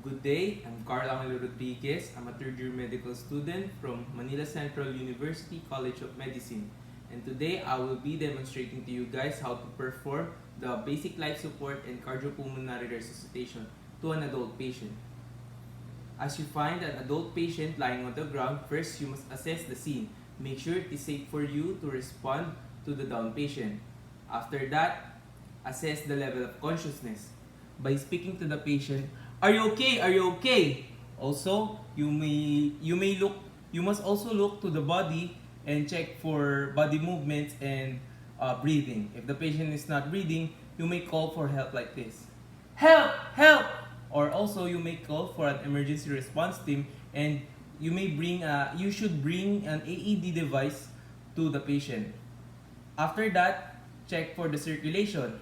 Good day, I'm Angelo Rodriguez. I'm a third-year medical student from Manila Central University College of Medicine. And today I will be demonstrating to you guys how to perform the basic life support and cardiopulmonary resuscitation to an adult patient. As you find an adult patient lying on the ground, first you must assess the scene. Make sure it is safe for you to respond to the down patient. After that, assess the level of consciousness by speaking to the patient. Are you okay? Are you okay? Also, you must also look to the body and check for body movements and breathing. If the patient is not breathing, you may call for help like this. Help! Help! Or also you may call for an emergency response team, and you should bring an AED device to the patient. After that, check for the circulation.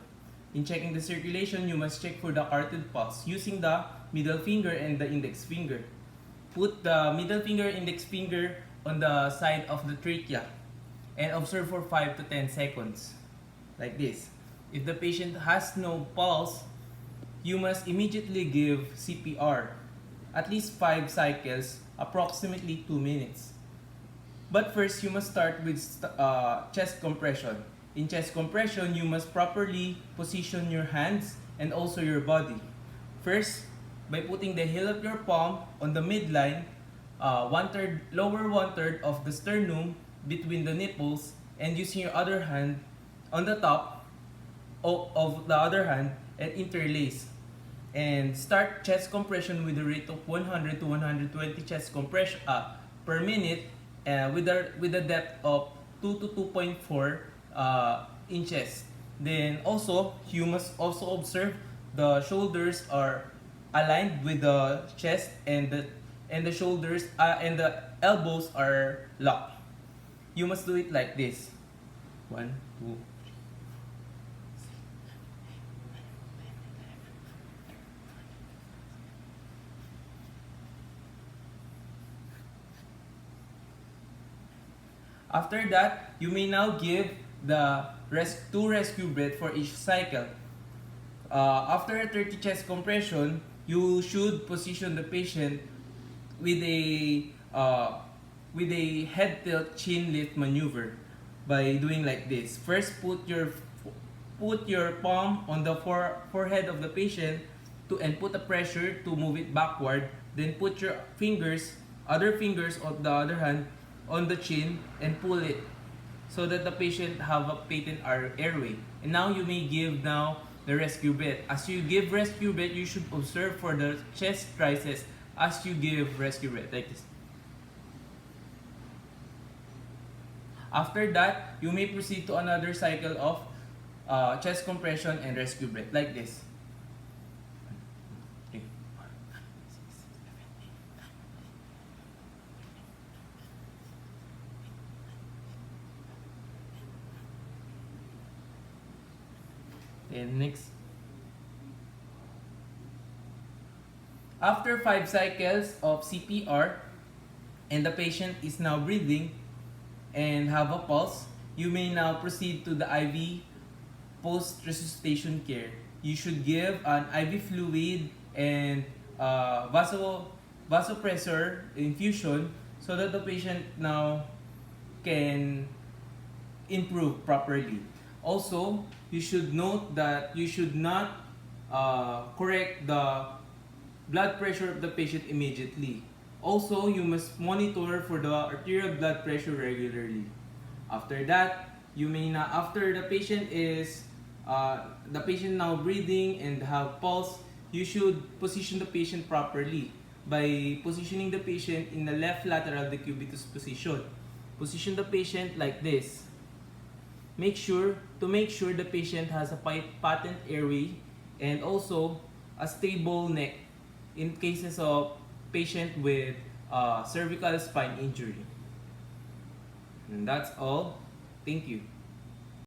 In checking the circulation, you must check for the carotid pulse using the middle finger and the index finger. Put the middle finger and index finger on the side of the trachea and observe for 5 to 10 seconds, like this. If the patient has no pulse, you must immediately give CPR, at least 5 cycles, approximately 2 minutes. But first, you must start with chest compression. In chest compression, you must properly position your hands and also your body. First, by putting the heel of your palm on the midline, lower one-third of the sternum between the nipples, and using your other hand on the top of the other hand and interlace. And start chest compression with a rate of 100 to 120 chest compression per minute with a depth of 2 to 2.4 inches. Then also, you must also observe the shoulders are aligned with the chest, and the shoulders and the elbows are locked. You must do it like this. 1, 2. After that, you may now give the two rescue breaths for each cycle. After a 30 chest compression, you should position the patient with a head tilt chin lift maneuver by doing like this. First, put your palm on the forehead of the patient and put a pressure to move it backward. Then put your other fingers of the other hand on the chin and pull it so that the patient have a patent airway. And now you may give the rescue breath. As you give rescue breath, you should observe for the chest rises as you give rescue breath, like this. After that, you may proceed to another cycle of chest compression and rescue breath, like this. And next. After 5 cycles of CPR and the patient is now breathing and have a pulse, you may now proceed to the IV post-resuscitation care. You should give an IV fluid and vasopressor infusion so that the patient now can improve properly. Also, you should note that you should not correct the blood pressure of the patient immediately. Also, you must monitor for the arterial blood pressure regularly. After that, after the patient is now breathing and have pulse, you should position the patient properly by positioning the patient in the left lateral decubitus position. Position the patient like this. Make sure the patient has a patent airway and also a stable neck in cases of patient with cervical spine injury. And that's all. Thank you.